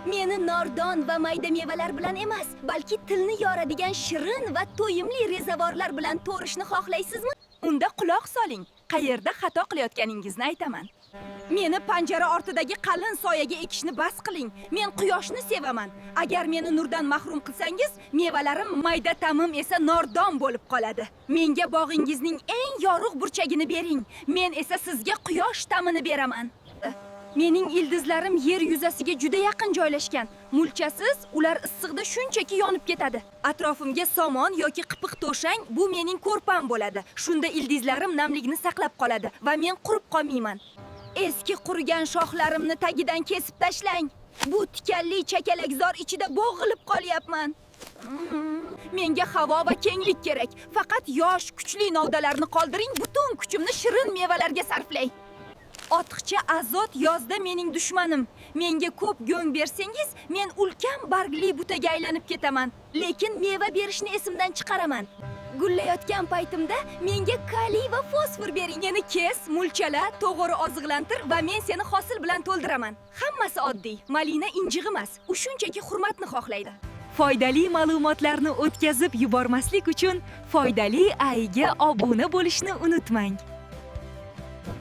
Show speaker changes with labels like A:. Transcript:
A: Meni nordon va mayda mevalar bilan emas, balki tilni yoradigan shirin va to'yimli rezavorlar bilan to'rishni xohlaysizmi? Unda quloq soling. Qayerda xato qilayotganingizni aytaman. Meni panjara ortidagi qalin soyaga ekishni bas qiling. Men quyoshni sevaman. Agar meni nurdan mahrum qilsangiz, mevalarim mayda tamim esa nordon bo'lib qoladi. Menga bog'ingizning eng yorug' burchagini bering. Men esa sizga quyosh ta'mini beraman. Mening ildizlarim yer yuzasiga juda yaqin joylashgan. Mulchasiz ular issiqda shunchaki yonib ketadi. Atrofimga somon yoki qipiq to'shang bu mening ko'rpam bo'ladi. Shunda ildizlarim namlikni saqlab qoladi va men qurib qolmayman. Eski qurigan shoxlarimni tagidan kesib tashlang. Bu tikanli chakalakzor ichida bo'g'ilib qolyapman. Menga havo va kenglik kerak. Faqat yosh, kuchli novdalarni qoldiring, butun kuchimni shirin mevalarga sarflay. Ortiqcha azot yozda mening dushmanim. Menga ko'p go'ng bersangiz, men ulkan bargli butaga aylanib ketaman. Lekin meva berishni esimdan chiqaraman. Gullayotgan paytimda menga kaliy va fosfor bering. Meni kes, mulchala, to'g'ri oziqlantir va men seni hosil bilan to'ldiraman. Hammasi oddiy. Malina injiq emas, u shunchaki hurmatni xohlaydi. Foydali ma'lumotlarni o'tkazib yubormaslik uchun foydali aiga obuna bo'lishni unutmang.